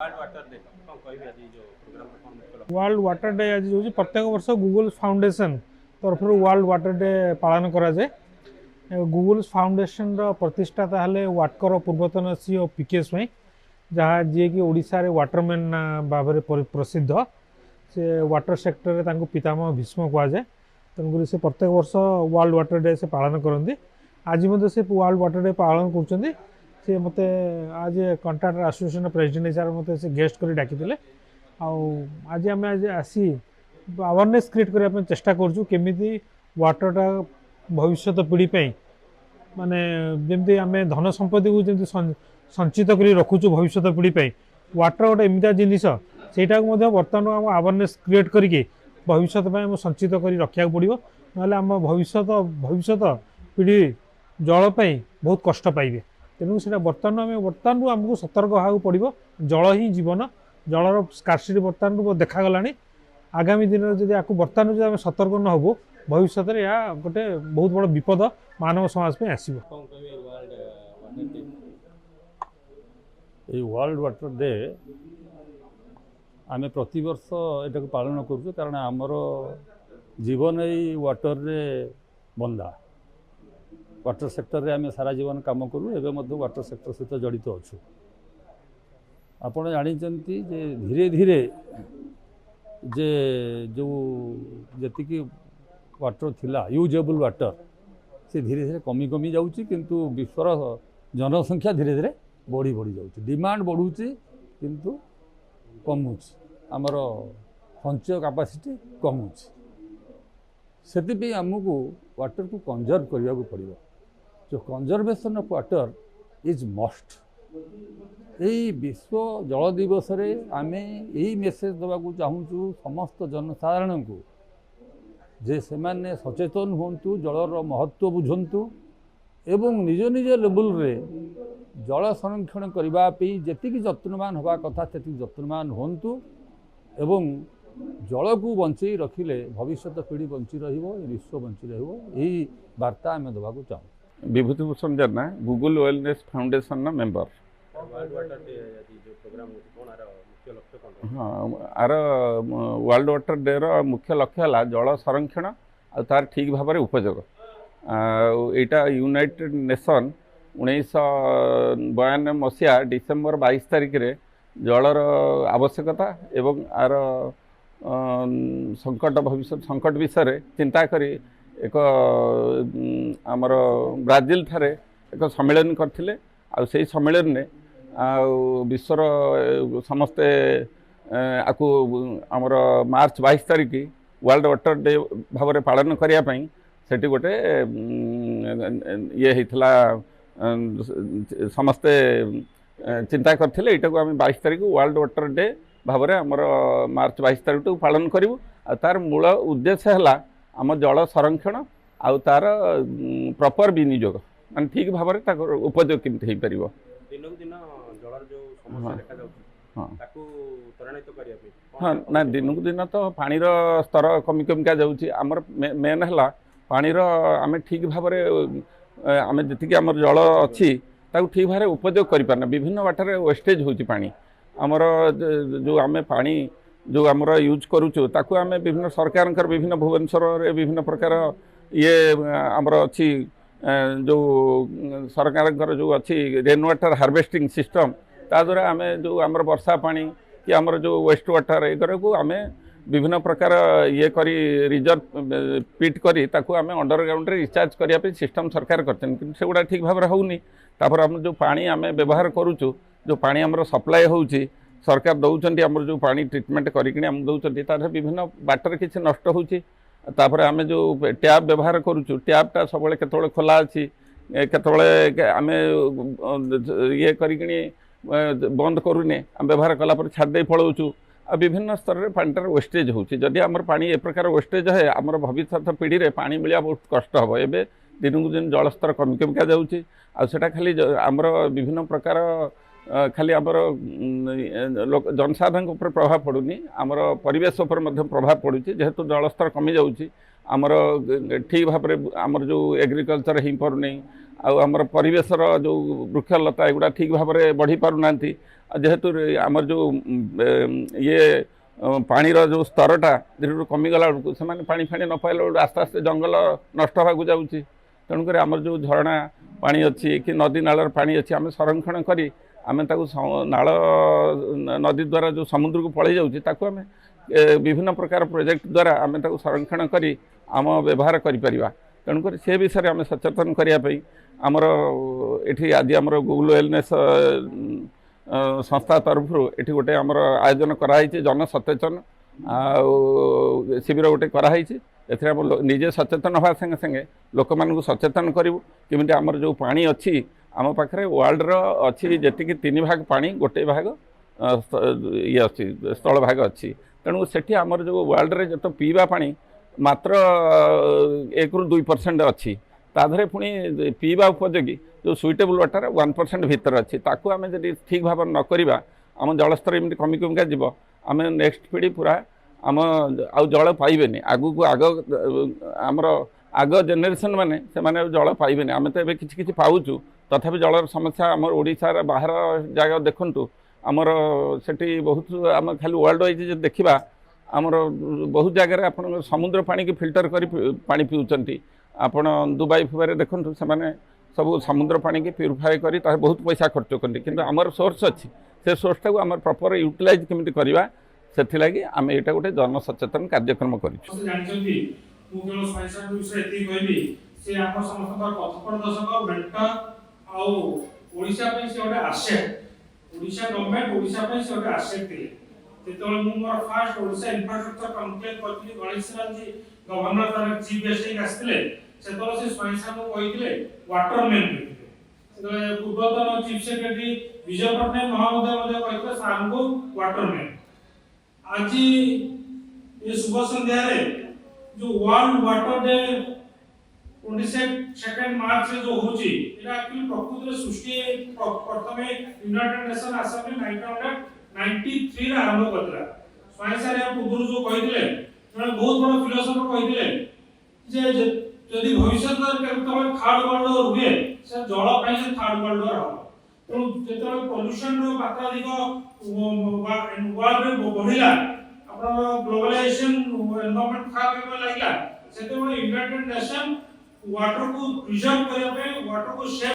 World water day आज जो प्रत्येक वर्ष गूगल फाउंडेशन तरफ वर्ल्ड वाटर डे पालन करा जाए। गूगल फाउंडेशन प्रतिष्ठाता हेले वाटकर पूर्वतन सीओ पीके स्वाई जहाँ जी कि ओडिशा रे वाटरमैन भाव में प्रसिद्ध से वाटर सेक्टर में पितामह भीष्म कहुए। तेणुक से प्रत्येक वर्ष वर्ल्ड वाटर डे से पालन करती। आज से वर्ल्ड वाटर डे पालन कर सी मत आज कंट्राक्टर एसोसिएशन प्रेसिडेंट हिसाब से मत गेस्ट कर डाकी आज आम आज आसी अवेयरनेस क्रिएट करने चेष्टा करूँ केमी वाटरटा भविष्य पीढ़ी माने जमी आम धन संपत्ति को जमी संचित कर रखुचु भविष्य पीढ़ी वाटर गोटे एमती जिनस सेटा बर्तमान आम अवेयरनेस क्रिएट करके भविष्य संचित कर रखा पड़ो ना आम भविष्य पीढ़ी जलपाई बहुत कष्ट पाइबे। तेणु से बर्तमान आमको सतर्क होगा पड़ो। जल ही जीवन जलर स्कार्सिटी बर्तमान देखागला। आगामी दिन में जब आपको बर्तमान जो सतर्क न हो भविष्य में यह गोटे बहुत बड़ विपद मानव समाज में आसो। वर्ल्ड वाटर डे आम प्रति वर्ष एटा पालन करूँ कारण आमर जीवन यही वाटर रे बंधा। वाटर सेक्टर रे आम सारा जीवन काम करूँ एवं वाटर सेक्टर सहित जड़ित अच्छु। आपण जानते जे धीरे धीरे जे जो जी वाटर थिला यूजेबल वाटर से धीरे धीरे कमी कमी जाऊँगी किंतु विश्वर जनसंख्या धीरे धीरे बढ़ी बढ़ी जाऊँगी। डिमांड बढ़ुची किंतु कमुची आमर संचय कैपेसिटी कमुची। से आमको वाटर को कंजर्व करने को पड़ो। जो conservation of water is must. यही विश्व जल दिवस रे आमे यही मेसेज देवाक चाहूँ समस्त जनसाधारण को जे से माने सचेतन होंतु जलर महत्व बुझंतु एवं निज निज लेवल रे जल संरक्षण करने जी जत्नवान हवा कथा से जत्नवान होंतु एवं जल को बंचे रखिले भविष्य पीढ़ी बंची विश्व बंची यही वार्ता आम देवाक चाहूँ। विभूतिभूषण जेना गूगल वेलनेस फाउंडेशन ना मेंबर। हाँ आर वर्ल्ड वाटर डे रो मुख्य लक्ष्य है जल संरक्षण और तार ठीक भाव में उपयोग। यहाँ यूनाइटेड नेशन 1992 मसीहा डिसेम्बर 22 तारिख रे जलर आवश्यकता एवं आर संकट भविष्य संकट विषय चिंता करी एक आमर ब्राजिल ठारे एक सम्मेलन करथिले। आ से सम्मेलन ने विश्वर समस्ते आपको आमर मार्च 22 तारिख वर्ल्ड वाटर डे भाव में पालन करने सेठी गोटे ये होता समस्ते चिंता करथिले। एटा को आम 22 तारिख वर्ल्ड वाटर डे भाव में आमर मार्च 22 तारिख को पालन करूँ। तार मूल उद्देश्य है आम जल संरक्षण आ तार प्रॉपर विनियोग मान ठीक भाव में उपयोग केमती हो पार। हाँ ना दिनक दिन तो पानी स्तर कमी कमिका जाऊँगी। आमर मेन है पानी आम ठीक भाव में आम जी आम जल अच्छी ठीक भाव में उपयोग कर पारना। विभिन्न बाटर वेस्टेज होची पानी आमर जो आम पानी जो आमर यूज करुचु ताकू आम विभिन्न सरकार विभिन्न भुवनेश्वर विभिन्न प्रकार ये आमर अच्छी जो सरकार जो अच्छी रेन वाटर हार्वेस्टिंग सिस्टम ता द्वारा आम जो आमर वर्षा पानी कि आमर जो वेस्ट वाटर ये को आम विभिन्न प्रकार ये करी रिजर्व पिट करी ताकू आम अंडरग्राउंड रिचार्ज करने सिस्टम सरकार करगुड़ा ठीक भाव में होनी। तापर आम जो पानी आम व्यवहार करुचु जो पानी आमर सप्लाय होउची सरकार दौरान आमर जो पानी ट्रिटमेंट करें दौरान तार विभिन्न बाटर किसी नष्ट होची। तापर आम जो टैप व्यवहार करुचु टैपटा सब केतବେଳେ खोला अच्छी केतବେଳେ आम ये करी बंद करूने आम व्यवहार कलापर छाड़ी पलाऊँ आ विभिन्न स्तर में पानीटार वेस्टेज होची। जदि आमर पानी ए प्रकार वेस्टेज है आमर भविष्य पीढ़ी में पानी मिलवा बहुत कष्ट हम। एवं दिनक दिन जलस्तर कमी कमिका जाऊँगी आटा खाली आमर विभिन्न प्रकार खाली आमर जनसाधारण उपर प्रभाव पड़ूनी आमर परिवेश उपर प्रभाव पड़ू जेहेतु जलस्तर कमी जाऊँगी आमर ठीक भाव में आमर जो एग्रिकल्चर हो पार नहीं आमर परिवेशर जो वृक्षलता एगुड़ा ठीक भाव में बढ़ी पारना जेहेतु आमर जो ये पानी जो स्तरटा धीरे धीरे कमिगला बेलू से पानी फाणी न पाइला बेलू आस्ते आस्ते जंगल नष्ट होगा जाऊँगी तेणुक आमर जो झरणा पानी अच्छी कि नदी नालर पानी अच्छी आम संरक्षण करी आम नाल नदी द्वारा जो समुद्र को पलि जाऊँगी आम विभिन्न प्रकार प्रोजेक्ट द्वारा आम संरक्षण करी आम व्यवहार करिपरिबा तेणुक से विषय आम सचेतन करने आमर ये आज आमर गूगल वेलनेस संस्था तरफ ये गोटे आमर आयोजन कराई जन सचेतन शिविर गोटे कराई एथे आम निजे सचेतन हवा संगे संगे लोक मानू सचेतन करूँ केमी आमर जो पानी अच्छी आम पाखे वर्ल्ड अच्छी जी 3 भाग पानी गोटे भाग ये अच्छी स्थल भाग अच्छी तेणु से आमर जो वर्ल्ड रे जो पीवा पानी मात्र 1 ରୁ 2% अच्छी ताधरे पुणी पीवा उपयोगी जो सुइटेबल वाटर 1% भितर अच्छी ताकू आम जब ठीक भाव न करवा आम जलस्तर एमती कमी कमिका जीव आम नेक्स्ट पीढ़ी पूरा आम आउ जल पाइबेनि आगु को आग आमर आग जेनेरेशन माने से माने जल पाइबेनि आम तो किछि किछि पाउछु तथापि जलर समस्या आमर ओडिशार बाहर जगह देखंतु आमर सेठी बहुत आम खाली वर्ल्ड वाइज देखा आमर बहुत जगह आप समुद्र पानी की फिल्टर कर पानी पिउचंती आपण दुबई फुबारे देखंतु से माने सब समुद्र पानी की प्यूरिफाई करी बहुत पैसा खर्च करते किंतु आमर सोर्स अच्छी से सोर्स टाक आम प्रॉपर यूटिलाइज केमिति करबा सेथि लागि आम एटा गोटे जन सचेतन कार्यक्रम करिछु ओडिशा गवर्नमेंट ओडिशा पे से ओडा आसेट दिले जेतोले मु मोर फास्ट ओडिशा इंफ्रास्ट्रक्चर कॉन्क्लेव करथि गणेश राम जी गवर्नर तार चीफ गेस्ट आस्थिले सेतोले से स्वयंसा को कहिथिले वाटर मैन सेतोले पूर्वतन चीफ सेक्रेटरी विजय पटनायक महोदय मध्ये कहिथिले सार को वाटर मैन आज ये शुभ संध्या रे जो वर्ल्ड वाटर डे 22 मार्च जो होची एटा एक्चुअली प्रकृति सृष्टि प्रथमे यूनाइटेड नेशन असेंबली 1993 रे आरंभ करला स्वयं सारे पूर्व जो कहिथिले जने बहुत बड़ फिलोसोफर कहिथिले जे यदि भविष्य केतबे थर्ड वर्ल्ड वॉर हुए से जल पई से थर्ड वर्ल्ड वॉर हो तो जेतबे पोल्यूशन रो मात्रा अधिक वर्ल्ड रे बढ़िला आपन ग्लोबलाइजेशन एनवायरनमेंट खराब होय लागला सेते यूनाइटेड नेशन वाटर को प्रिजर्व करने वाटर को सेव